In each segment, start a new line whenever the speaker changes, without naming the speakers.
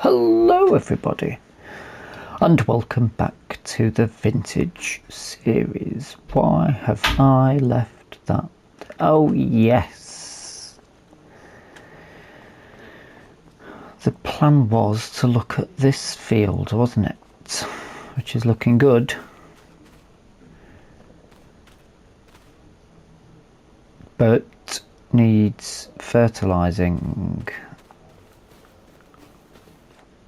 Hello everybody, and welcome back to the vintage series. Why have I left that? Oh yes, the plan was to look at this field, wasn't it? Which is looking good, but needs fertilizing.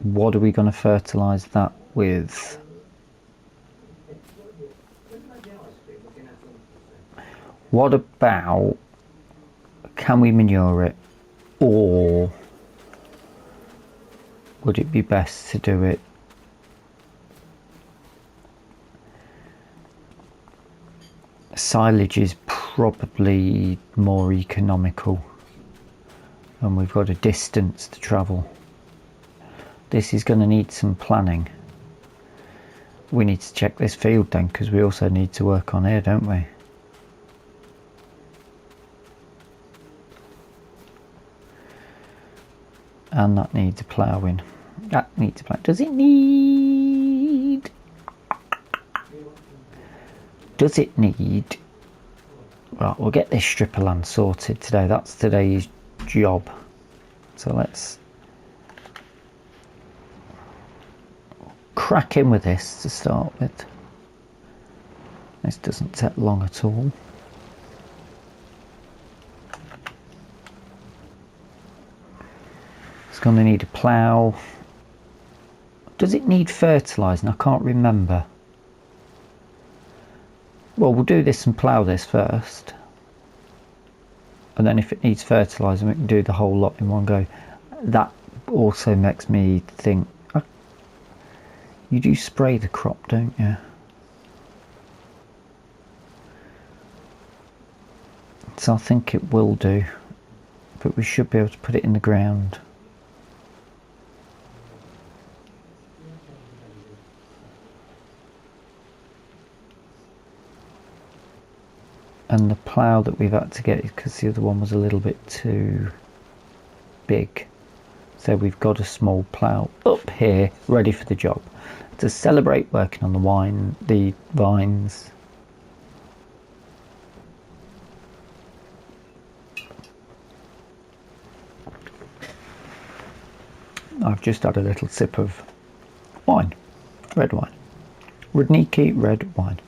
What are we going to fertilise that with? What about, can we manure it, or would it be best to do it silage is probably more economical, and we've got a distance to travel. This is going to need some planning. We need to check this field then, because we also need to work on here, don't we? And that needs a ploughing. That needs a plough. Does it need? Does it need? Right, we'll get this strip of land sorted today. That's today's job. So let's crack in with this to start with. This doesn't take long at all. It's going to need a plough. Does it need fertilising? I can't remember. Well, we'll do this and plough this first, and then if it needs fertilising we can do the whole lot in one go. That also makes me think, you do spray the crop, don't you? So I think it will do, but we should be able to put it in the ground. And the plough that we've had to get is because the other one was a little bit too big. So we've got a small plough up here ready for the job. To celebrate working on the vines. I've just had a little sip of wine, red wine, Rudniki red wine.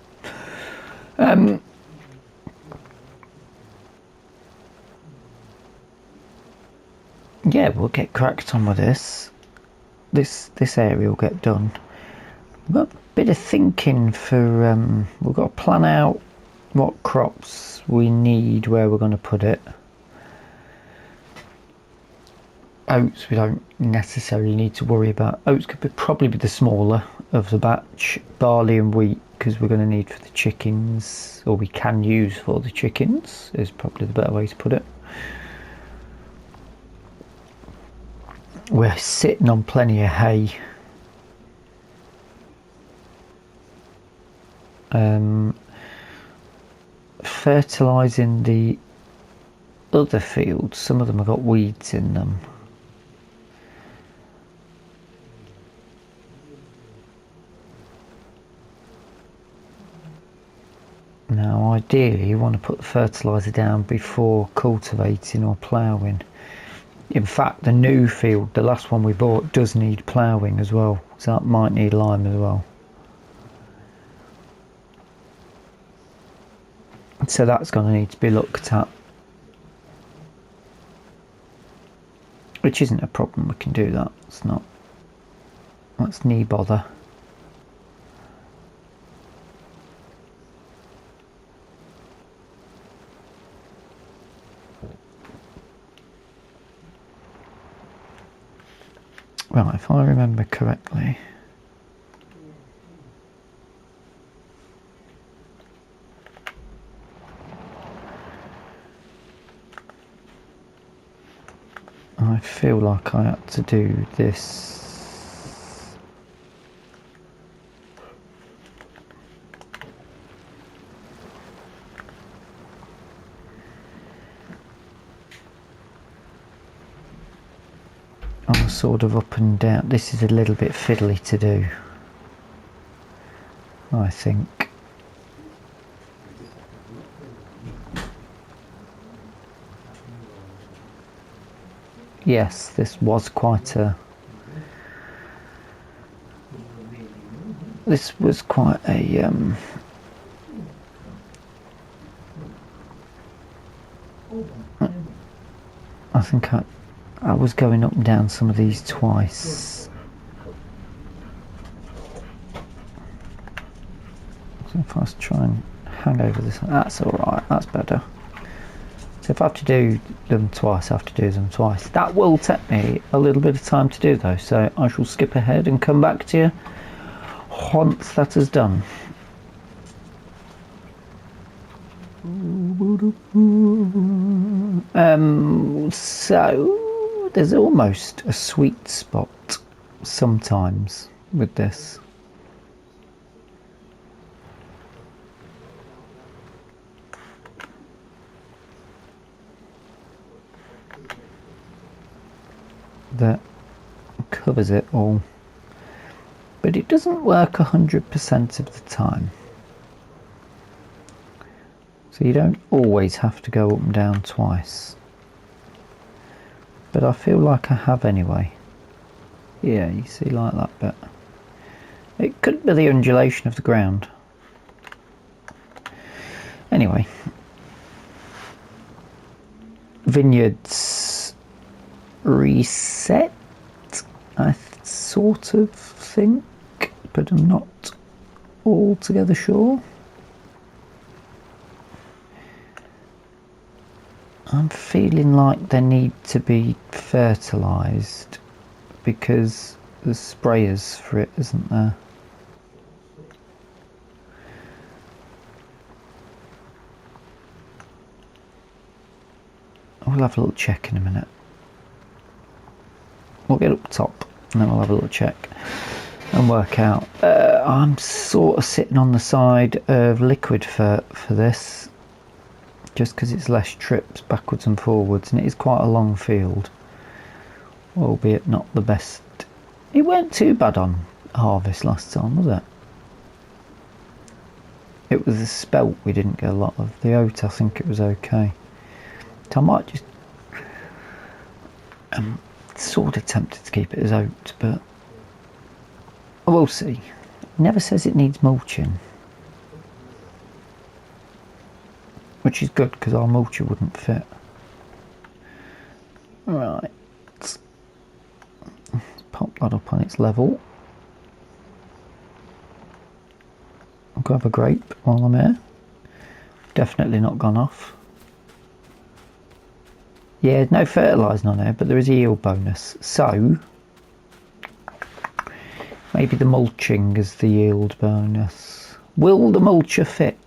Yeah, we'll get cracked on with this. This area will get done. We've got a bit of thinking for, we've got to plan out what crops we need, where we're going to put it. Oats we don't necessarily need to worry about. Oats could probably be the smaller of the batch. Barley and wheat, because we're going to need for the chickens, or we can use for the chickens, is probably the better way to put it. We're sitting on plenty of hay. Fertilising the other fields, some of them have got weeds in them. Now ideally you want to put the fertiliser down before cultivating or ploughing. In fact, the new field, the last one we bought, does need ploughing as well, so that might need lime as well. So that's going to need to be looked at, which isn't a problem. We can do that. It's not, that's knee bother. Right, if I remember correctly, I feel like I had to do this on a sort of up and down. This is a little bit fiddly to do, I think. Yes, this was quite a I think I was going up and down some of these twice. So if I was to try and hang over this, that's alright, that's better. So if I have to do them twice, I have to do them twice. That will take me a little bit of time to do though, so I shall skip ahead and come back to you once that is done. So there's almost a sweet spot sometimes with this. That covers it all, but it doesn't work 100% of the time, so you don't always have to go up and down twice, but I feel like I have anyway. Yeah, you see, like that bit. It could be the undulation of the ground. Anyway, vineyards reset, I sort of think, but I'm not altogether sure. I'm feeling like they need to be fertilised because there's sprayers for it, isn't there? We'll have a little check in a minute. We'll get up top and then we'll have a little check and work out. I'm sort of sitting on the side of liquid for this, just because it's less trips backwards and forwards, and it is quite a long field, albeit not the best. It weren't too bad on harvest last time, was it? It was the spelt we didn't get a lot of. The oat, I think it was okay. So I might just sort of tempted to keep it as oat, but we'll see. It never says it needs mulching, which is good because our mulcher wouldn't fit. Right, let's pop that up on its level. I'll grab a grape while I'm here. Definitely not gone off. Yeah, no fertilising on there, but there is a yield bonus. So maybe the mulching is the yield bonus. Will the mulcher fit?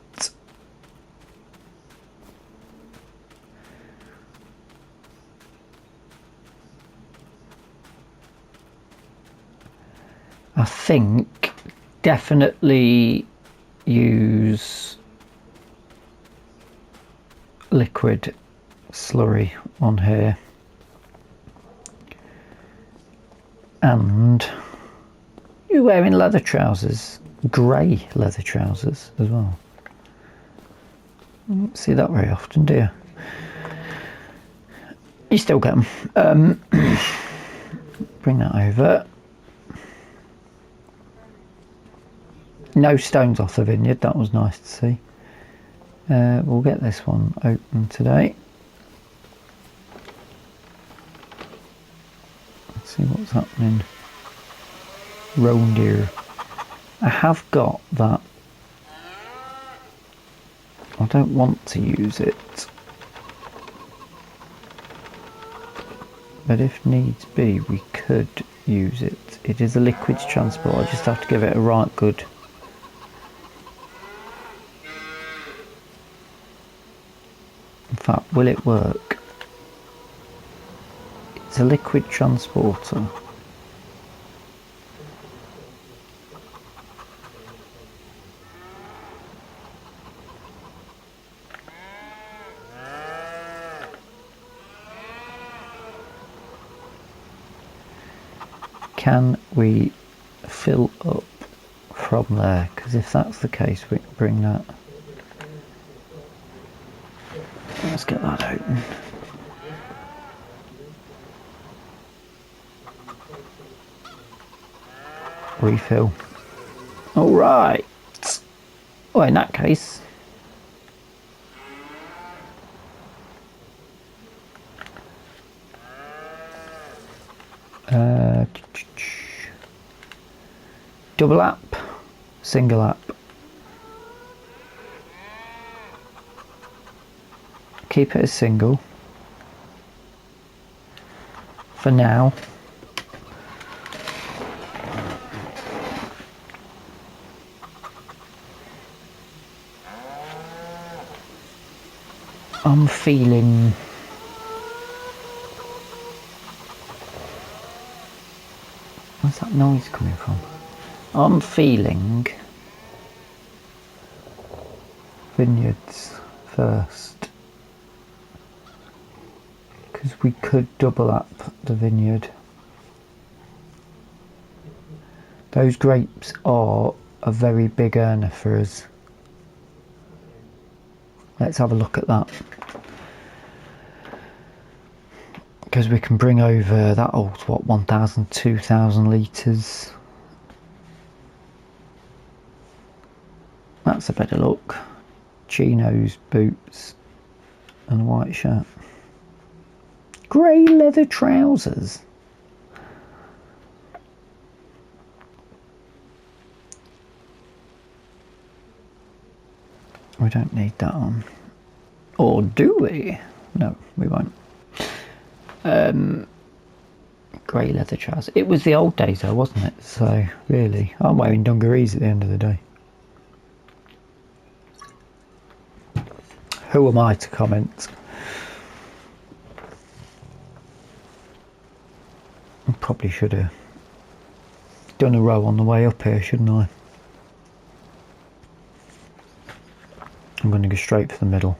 I think definitely use liquid slurry on here, and you're wearing leather trousers, grey leather trousers as well. You don't see that very often, do you? You still get them. Bring that over. No stones off the vineyard, that was nice to see. We'll get this one open today. Let's see what's happening round here. I have got that. I don't want to use it, but if needs be we could use it. It is a liquids transport. I just have to give it a right good. In fact, will it work? It's a liquid transporter. Can we fill up from there? Because if that's the case, we can bring that. Let's get that open. Refill. All right. Well, in that case, double app, single app. Keep it as single for now. I'm feeling where's that noise coming from? I'm feeling vineyards first, because we could double up the vineyard. Those grapes are a very big earner for us. Let's have a look at that, because we can bring over that old, what, 1,000, 2,000 litres. That's a better look. Chinos, boots and a white shirt. Grey leather trousers. We don't need that on. Or do we? No, we won't. Grey leather trousers. It was the old days though, wasn't it? So, really, I'm wearing dungarees at the end of the day. Who am I to comment? I probably should have done a row on the way up here, shouldn't I? I'm going to go straight for the middle.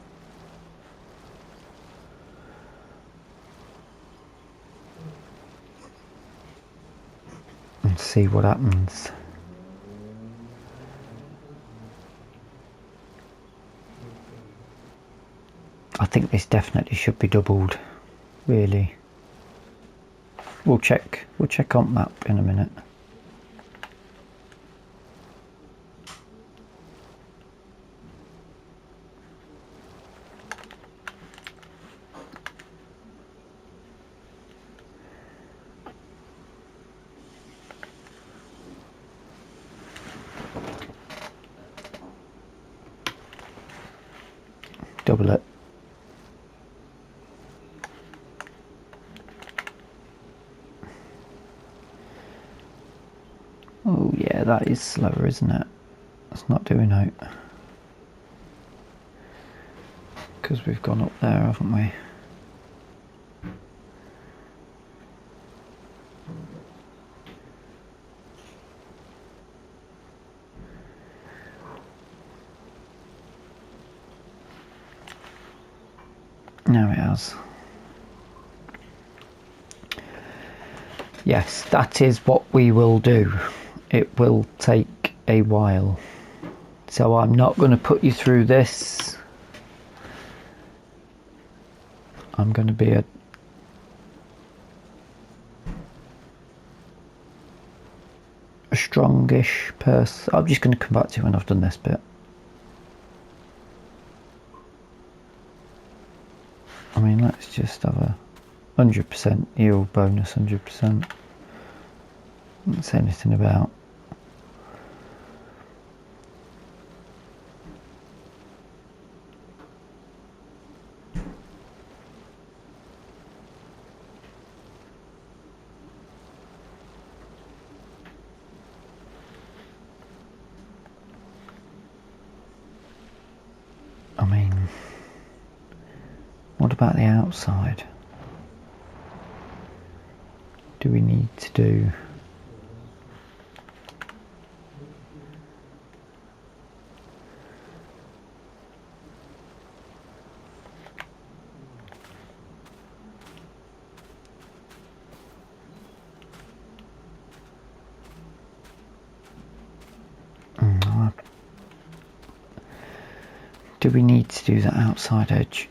And see what happens. I think this definitely should be doubled, really. We'll check on map in a minute. Double it. Oh yeah, that is slower, isn't it? It's not doing out. Because we've gone up there, haven't we? Now it has. Yes, that is what we will do. It will take a while. So I'm not going to put you through this. I'm going to be a strongish person. I'm just going to come back to you when I've done this bit. I mean, let's just have a 100% yield bonus, 100%. Don't say anything about. I mean, what about the outside? Do we need to do... Do we need to do that outside edge?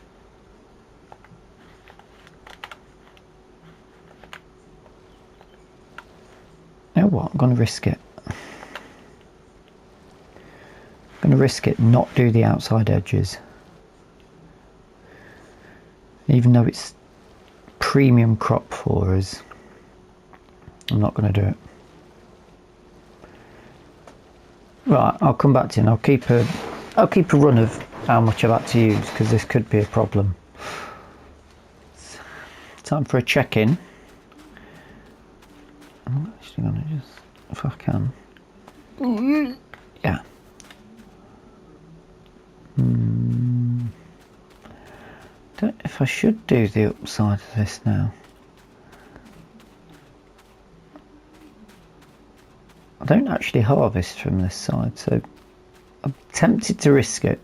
You know what? I'm going to risk it. I'm going to risk it, not do the outside edges. Even though it's premium crop for us, I'm not going to do it. Right, I'll come back to you and I'll keep a run of how much I've had to use, because this could be a problem. Time for a check-in. I'm actually going to just, if I can. Yeah. Don't know if I should do the upside of this now. I don't actually harvest from this side, so I'm tempted to risk it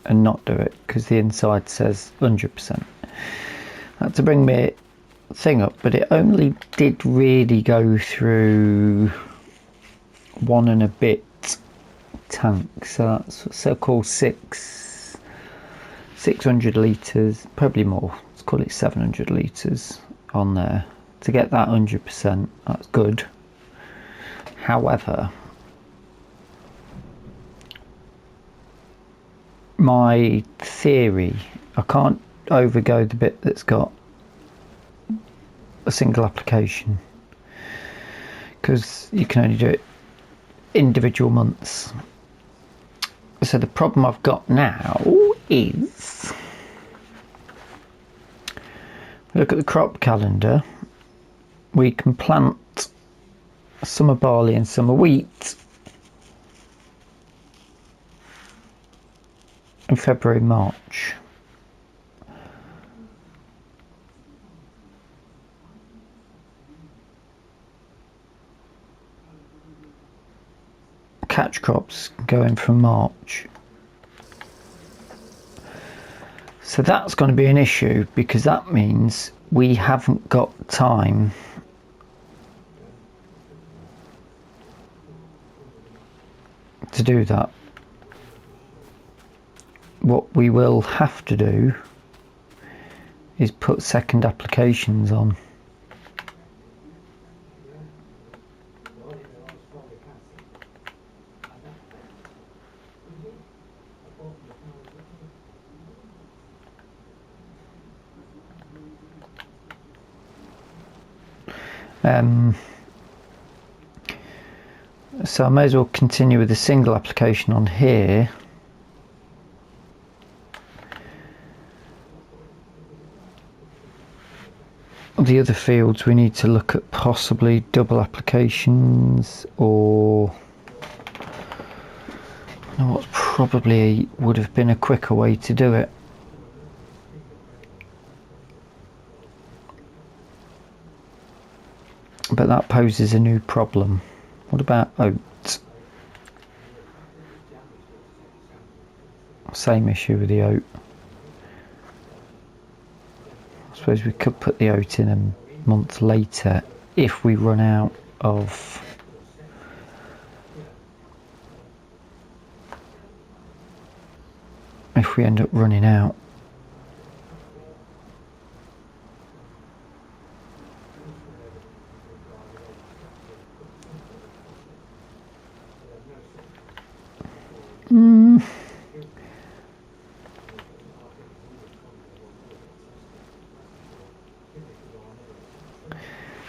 and not do it, because the inside says 100%. I had to bring my thing up, but it only did really go through 1 and a bit tanks, so that's so-called 600 litres, probably more, let's call it 700 litres on there. To get that 100%, that's good. However, my theory, I can't overgo the bit that's got a single application, because you can only do it individual months. So the problem I've got now is, look at the crop calendar, we can plant summer barley and summer wheat in February, March. Catch crops going from March. So that's going to be an issue, because that means we haven't got time to do that. What we will have to do is put second applications on. So I may as well continue with a single application on here. The other fields we need to look at possibly double applications, or I know what probably would have been a quicker way to do it. But that poses a new problem. What about oat? Same issue with the oat. I suppose we could put the oat in a month later if we run out of if we end up running out.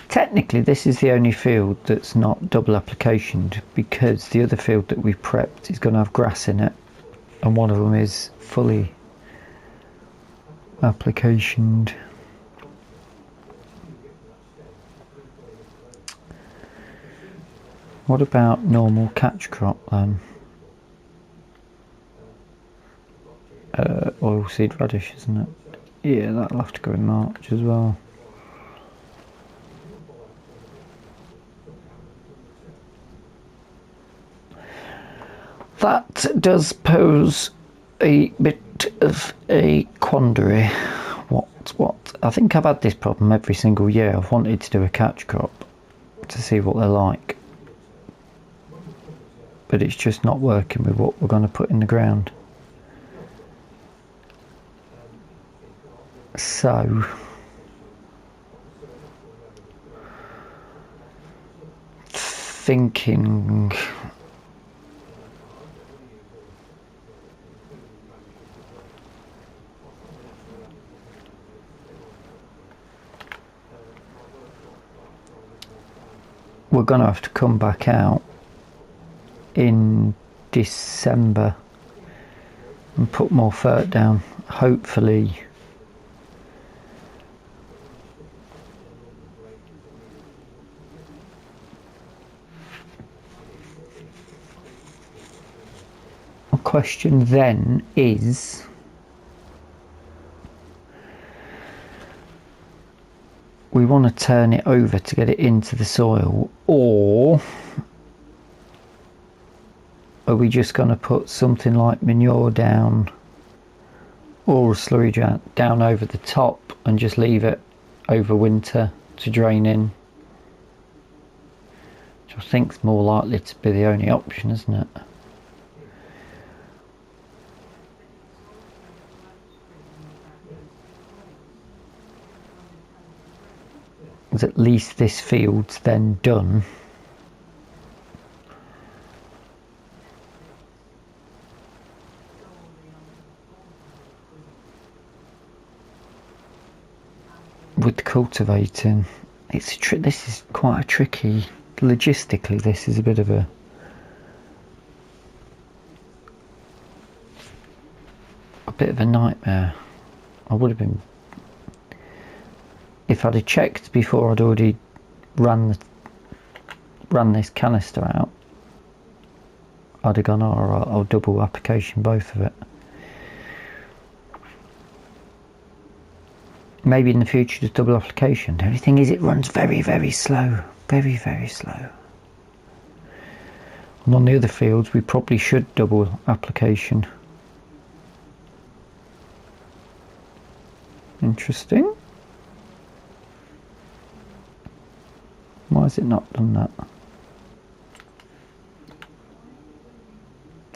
Technically this is the only field that's not double applicationed, because the other field that we've prepped is going to have grass in it, and one of them is fully applicationed. What about normal catch crop then? oilseed radish, isn't it? Yeah, that'll have to go in March as well. That does pose a bit of a quandary. What? I think I've had this problem every single year. I've wanted to do a catch crop to see what they're like, but it's just not working with what we're going to put in the ground. So thinking we're going to have to come back out in December and put more fert down, hopefully. The question then is, we want to turn it over to get it into the soil, or are we just going to put something like manure down or a slurry down over the top and just leave it over winter to drain in? Which I think is more likely to be the only option, isn't it? Because at least this field's then done. With cultivating, this is quite a tricky, logistically this is a bit of a nightmare. I would have been, if I'd have checked before I'd already ran this canister out, I'd have gone, oh, all right, I'll double application both of it. Maybe in the future just double application. The only thing is it runs very, very slow. Very, very slow. And on the other fields we probably should double application. Interesting. Why has it not done that?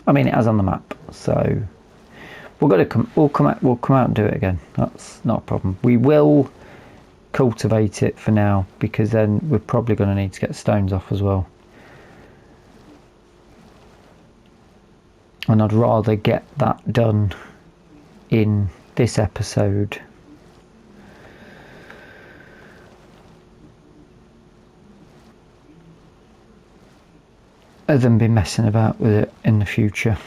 I mean, it has on the map, so we'll come out and do it again. That's not a problem. We will cultivate it for now, because then we're probably going to need to get stones off as well. And I'd rather get that done in this episode than be messing about with it in the future.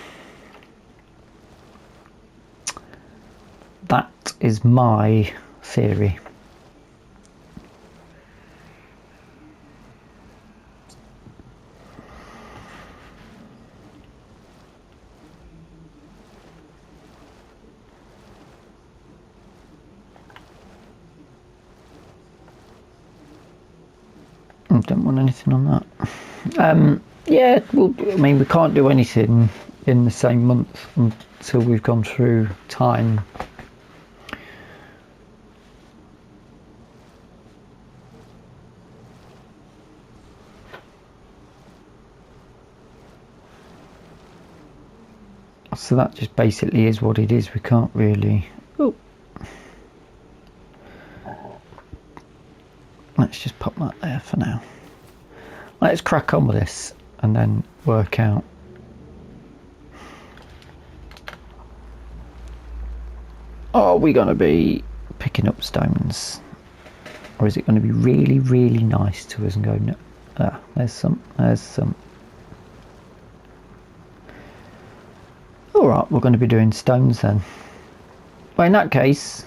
That is my theory. I don't want anything on that. Yeah, well, I mean, we can't do anything in the same month until we've gone through time. So that just basically is what it is. We can't really... Oh. Let's just pop that there for now. Let's crack on with this and then work out. Are we going to be picking up stones? Or is it going to be really, really nice to us and go, no, there's some. Alright, we're going to be doing stones then. Well, in that case,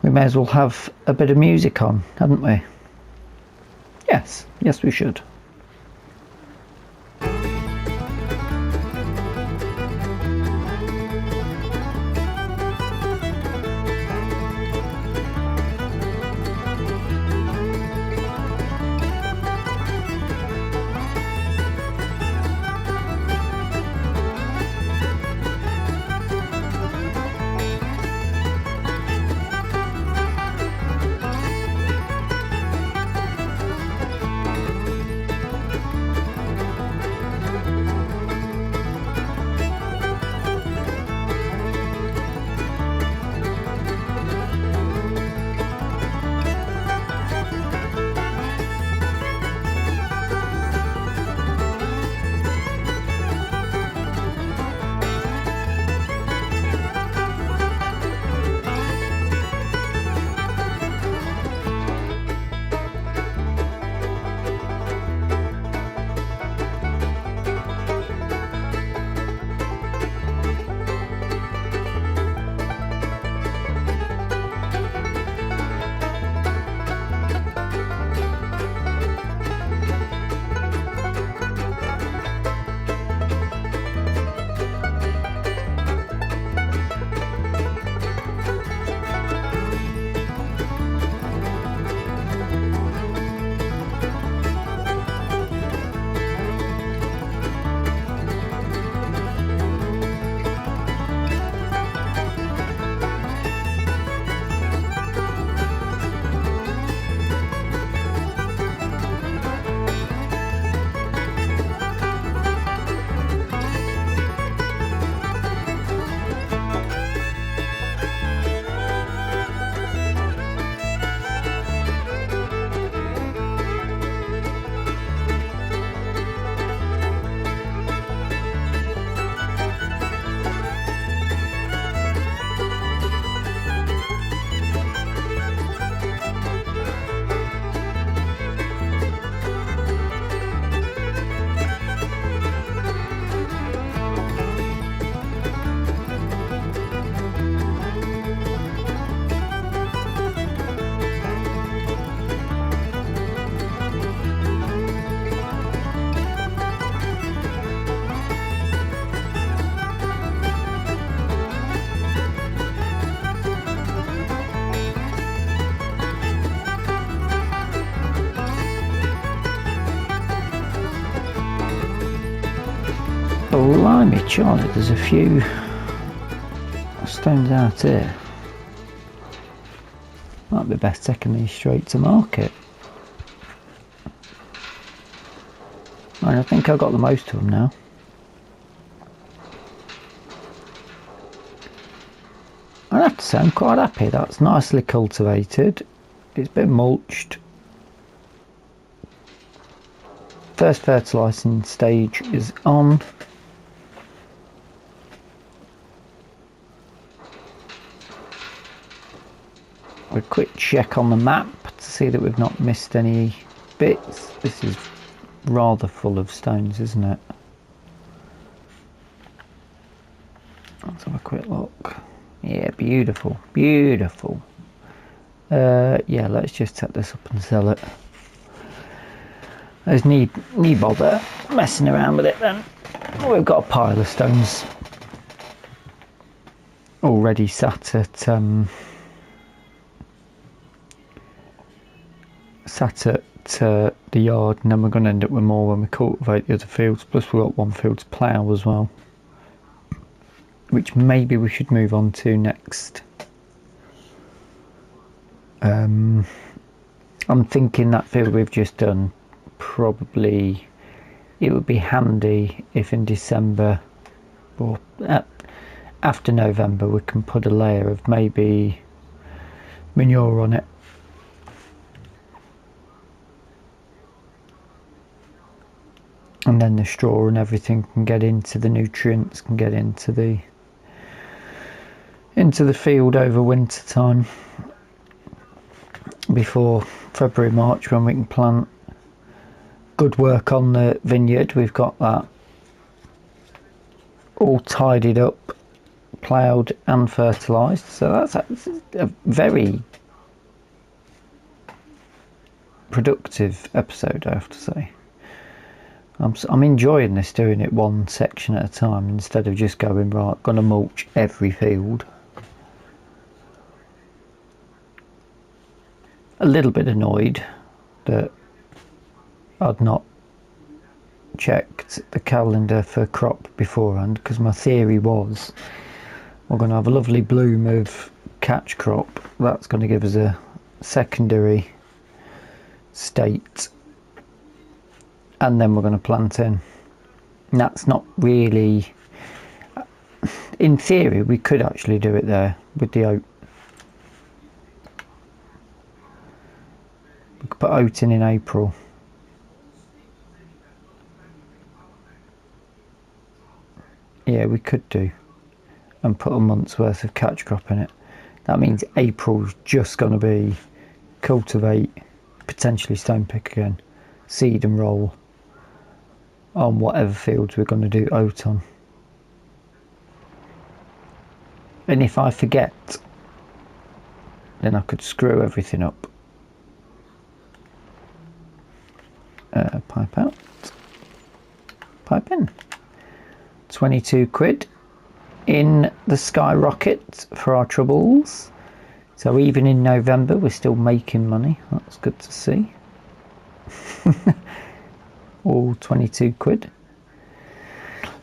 we may as well have a bit of music on, hadn't we? Yes, we should. Blimey Charlie, there's a few stones out here. Might be best taking these straight to market. And I think I got the most of them now. I have to say I'm quite happy. That's nicely cultivated. It's been mulched. First fertilising stage is on. A quick check on the map to see that we've not missed any bits. This is rather full of stones, isn't it? Let's have a quick look. Yeah, beautiful, beautiful. Yeah, let's just set this up and sell it. There's need bother messing around with it then. We've got a pile of stones already sat at the yard, and then we're going to end up with more when we cultivate the other fields. Plus we've got one field to plough as well, which maybe we should move on to next. I'm thinking that field we've just done, probably it would be handy if in December or after November we can put a layer of maybe manure on it. And then the straw and everything can get into the nutrients, can get into the field over winter time, before February, March, when we can plant. Good work on the vineyard. We've got that all tidied up, ploughed and fertilised. So that's a very productive episode, I have to say. I'm enjoying this, doing it one section at a time instead of just going, right, going to mulch every field. A little bit annoyed that I'd not checked the calendar for crop beforehand, because my theory was we're going to have a lovely bloom of catch crop. That's going to give us a secondary state, and then we're going to plant in. And that's not really, in theory we could actually do it there with the oat. We could put oat in April. Yeah, we could do, and put a month's worth of catch crop in it. That means April's just going to be cultivate, potentially stone pick again, seed and roll on whatever fields we're going to do oat on. And if I forget, then I could screw everything up. Pipe out, pipe in. 22 quid in the skyrocket for our troubles. So even in November we're still making money. That's good to see. All 22 quid.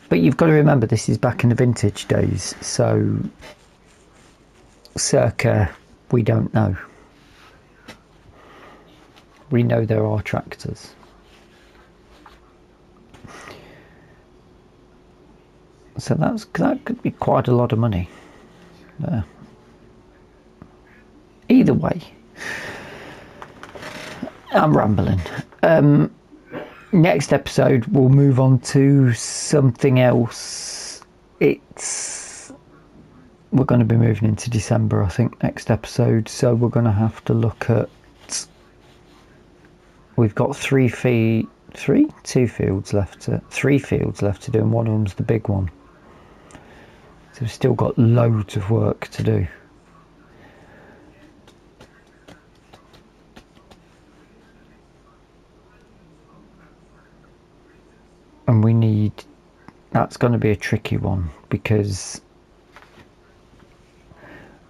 But you've got to remember, this is back in the vintage days, so circa, we don't know. We know there are tractors. So that could be quite a lot of money there. Either way, I'm rambling. Next episode we'll move on to something else. We're going to be moving into December, I think, next episode, so we're going to have to look at, we've got three fields left to do, and one of them's the big one. So we've still got loads of work to do. And that's going to be a tricky one, because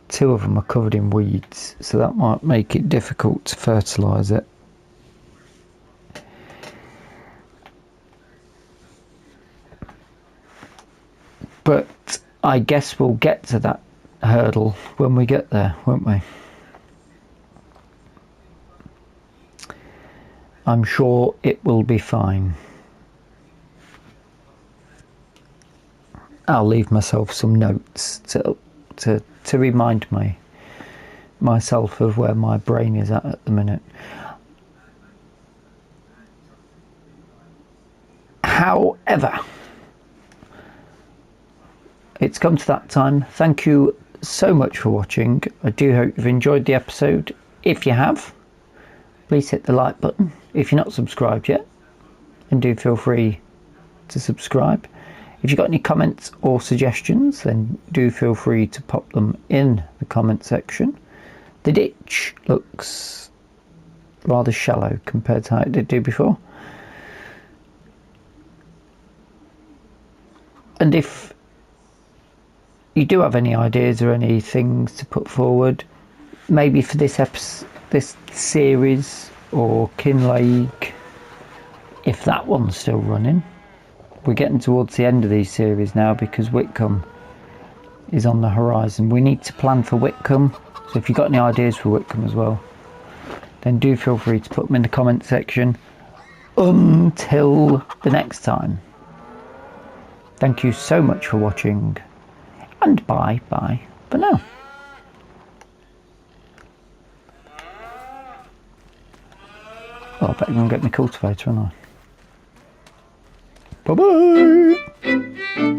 two of them are covered in weeds, so that might make it difficult to fertilise it. But I guess we'll get to that hurdle when we get there, won't we? I'm sure it will be fine. I'll leave myself some notes to remind myself of where my brain is at the minute. However, it's come to that time. Thank you so much for watching. I do hope you've enjoyed the episode. If you have, please hit the like button. If you're not subscribed yet, then do feel free to subscribe. If you've got any comments or suggestions, then do feel free to pop them in the comment section. The ditch looks rather shallow compared to how it did do before. And if you do have any ideas or any things to put forward, maybe for this series or Kinleague, if that one's still running. We're getting towards the end of these series now because Whitcomb is on the horizon. We need to plan for Whitcomb, so if you've got any ideas for Whitcomb as well, then do feel free to put them in the comment section. Until the next time, thank you so much for watching, and bye for now. Oh, I better go and get my cultivator, aren't I? Bye-bye!